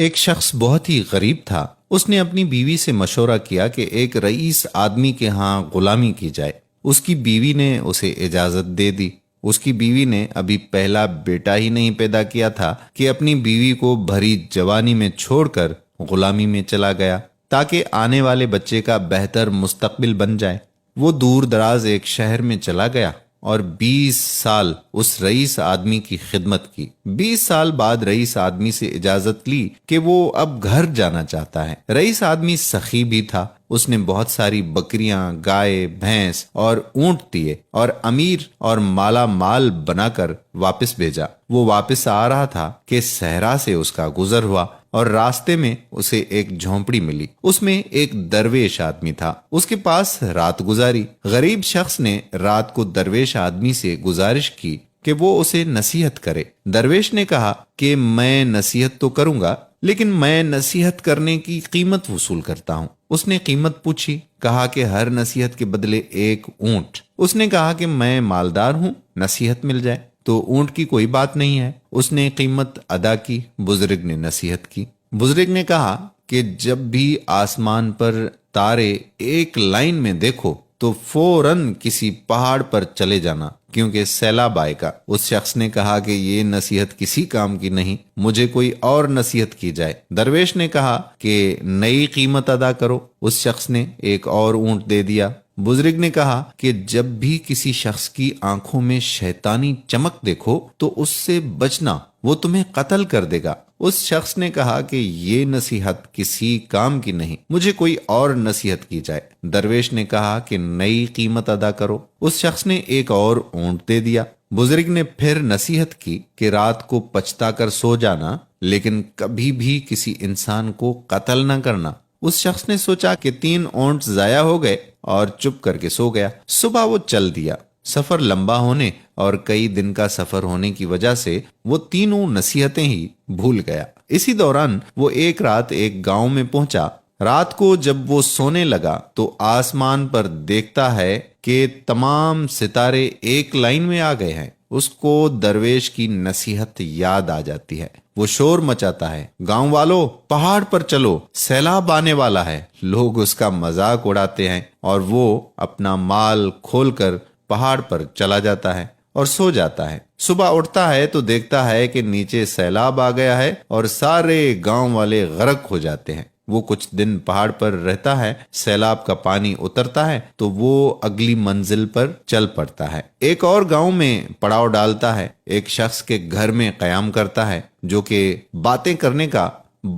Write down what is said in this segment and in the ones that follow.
ایک شخص بہت ہی غریب تھا۔ اس نے اپنی بیوی سے مشورہ کیا کہ ایک رئیس آدمی کے ہاں غلامی کی جائے۔ اس کی بیوی نے اسے اجازت دے دی۔ اس کی بیوی نے ابھی پہلا بیٹا ہی نہیں پیدا کیا تھا کہ اپنی بیوی کو بھری جوانی میں چھوڑ کر غلامی میں چلا گیا تاکہ آنے والے بچے کا بہتر مستقبل بن جائے۔ وہ دور دراز ایک شہر میں چلا گیا اور 20 سال اس رئیس آدمی کی خدمت کی۔ 20 سال بعد رئیس آدمی سے اجازت لی کہ وہ اب گھر جانا چاہتا ہے۔ رئیس آدمی سخی بھی تھا۔ اس نے بہت ساری بکریاں، گائے، بھینس اور اونٹ دیے اور امیر اور مالا مال بنا کر واپس بھیجا۔ وہ واپس آ رہا تھا کہ صحرا سے اس کا گزر ہوا اور راستے میں اسے ایک جھونپڑی ملی۔ اس میں ایک درویش آدمی تھا۔ اس کے پاس رات گزاری۔ غریب شخص نے رات کو درویش آدمی سے گزارش کی کہ وہ اسے نصیحت کرے۔ درویش نے کہا کہ میں نصیحت تو کروں گا، لیکن میں نصیحت کرنے کی قیمت وصول کرتا ہوں۔ اس نے قیمت پوچھی، کہا کہ ہر نصیحت کے بدلے ایک اونٹ۔ اس نے کہا کہ میں مالدار ہوں، نصیحت مل جائے تو اونٹ کی کوئی بات نہیں ہے۔ اس نے قیمت ادا کی۔ بزرگ نے نصیحت کی۔ بزرگ نے کہا کہ جب بھی آسمان پر تارے ایک لائن میں دیکھو تو فوراً کسی پہاڑ پر چلے جانا، کیونکہ سیلاب آئے گا۔ اس شخص نے کہا کہ یہ نصیحت کسی کام کی نہیں، مجھے کوئی اور نصیحت کی جائے۔ درویش نے کہا کہ نئی قیمت ادا کرو۔ اس شخص نے ایک اور اونٹ دے دیا۔ بزرگ نے کہا کہ جب بھی کسی شخص کی آنکھوں میں شیطانی چمک دیکھو تو اس سے بچنا، وہ تمہیں قتل کر دے گا۔ اس شخص نے کہا کہ یہ نصیحت کسی کام کی نہیں، مجھے کوئی اور نصیحت کی جائے۔ درویش نے کہا کہ نئی قیمت ادا کرو۔ اس شخص نے ایک اور اونٹ دے دیا۔ بزرگ نے پھر نصیحت کی کہ رات کو پچھتا کر سو جانا، لیکن کبھی بھی کسی انسان کو قتل نہ کرنا۔ اس شخص نے سوچا کہ 3 اونٹ ضائع ہو گئے اور چپ کر کے سو گیا۔ صبح وہ چل دیا۔ سفر لمبا ہونے اور کئی دن کا سفر ہونے کی وجہ سے وہ تینوں نصیحتیں ہی بھول گیا۔ اسی دوران وہ ایک رات ایک گاؤں میں پہنچا۔ رات کو جب وہ سونے لگا تو آسمان پر دیکھتا ہے کہ تمام ستارے ایک لائن میں آ گئے ہیں۔ اس کو درویش کی نصیحت یاد آ جاتی ہے۔ وہ شور مچاتا ہے، گاؤں والو، پہاڑ پر چلو، سیلاب آنے والا ہے۔ لوگ اس کا مذاق اڑاتے ہیں اور وہ اپنا مال کھول کر پہاڑ پر چلا جاتا ہے اور سو جاتا ہے۔ صبح اٹھتا ہے تو دیکھتا ہے کہ نیچے سیلاب آ گیا ہے اور سارے گاؤں والے غرق ہو جاتے ہیں۔ وہ کچھ دن پہاڑ پر رہتا ہے۔ سیلاب کا پانی اترتا ہے تو وہ اگلی منزل پر چل پڑتا ہے۔ ایک اور گاؤں میں پڑاؤ ڈالتا ہے۔ ایک شخص کے گھر میں قیام کرتا ہے جو کہ باتیں کرنے کا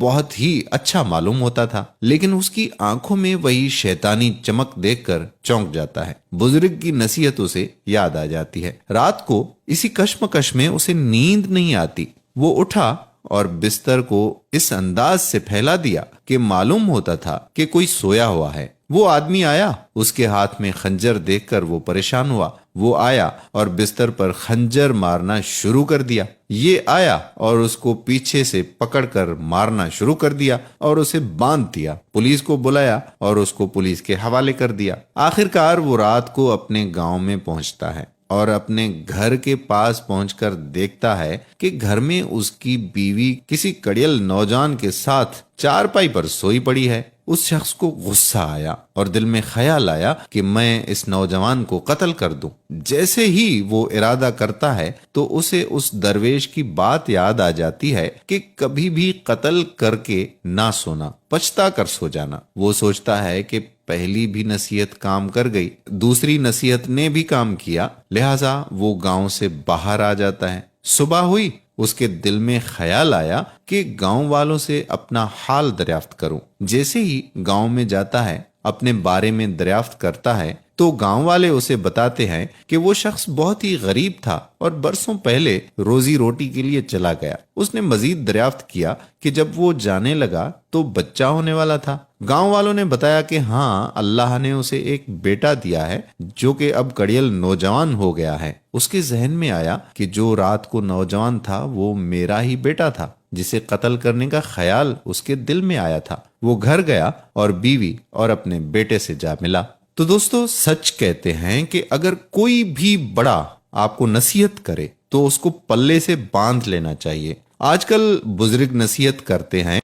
بہت ہی اچھا معلوم ہوتا تھا، لیکن اس کی آنکھوں میں وہی شیطانی چمک دیکھ کر چونک جاتا ہے۔ بزرگ کی نصیحت اسے یاد آ جاتی ہے۔ رات کو اسی کشمکش میں اسے نیند نہیں آتی۔ وہ اٹھا اور بستر کو اس انداز سے پھیلا دیا کہ معلوم ہوتا تھا کہ کوئی سویا ہوا ہے۔ وہ آدمی آیا، اس کے ہاتھ میں خنجر دیکھ کر وہ پریشان ہوا۔ وہ آیا اور بستر پر خنجر مارنا شروع کر دیا۔ یہ آیا اور اس کو پیچھے سے پکڑ کر مارنا شروع کر دیا اور اسے باندھ دیا۔ پولیس کو بلایا اور اس کو پولیس کے حوالے کر دیا۔ آخرکار وہ رات کو اپنے گاؤں میں پہنچتا ہے اور اپنے گھر کے پاس پہنچ کر دیکھتا ہے کہ گھر میں اس کی بیوی کسی کڑیل نوجوان کے ساتھ چارپائی پر سوئی پڑی ہے۔ اس شخص کو غصہ آیا اور دل میں خیال آیا کہ میں اس نوجوان کو قتل کر دوں۔ جیسے ہی وہ ارادہ کرتا ہے تو اسے اس درویش کی بات یاد آ جاتی ہے کہ کبھی بھی قتل کر کے نہ سونا، پچھتا کر سو جانا۔ وہ سوچتا ہے کہ پہلی بھی نصیحت کام کر گئی، دوسری نصیحت نے بھی کام کیا، لہٰذا وہ گاؤں سے باہر آ جاتا ہے۔ صبح ہوئی، اس کے دل میں خیال آیا کہ گاؤں والوں سے اپنا حال دریافت کروں۔ جیسے ہی گاؤں میں جاتا ہے، اپنے بارے میں دریافت کرتا ہے تو گاؤں والے اسے بتاتے ہیں کہ وہ شخص بہت ہی غریب تھا اور برسوں پہلے روزی روٹی کے لیے چلا گیا۔ اس نے مزید دریافت کیا کہ جب وہ جانے لگا تو بچہ ہونے والا تھا۔ گاؤں والوں نے بتایا کہ ہاں، اللہ نے اسے ایک بیٹا دیا ہے جو کہ اب کڑیل نوجوان ہو گیا ہے۔ اس کے ذہن میں آیا کہ جو رات کو نوجوان تھا وہ میرا ہی بیٹا تھا جسے قتل کرنے کا خیال اس کے دل میں آیا تھا۔ وہ گھر گیا اور بیوی اور اپنے بیٹے سے جا ملا۔ تو دوستو، سچ کہتے ہیں کہ اگر کوئی بھی بڑا آپ کو نصیحت کرے تو اس کو پلے سے باندھ لینا چاہیے۔ آج کل بزرگ نصیحت کرتے ہیں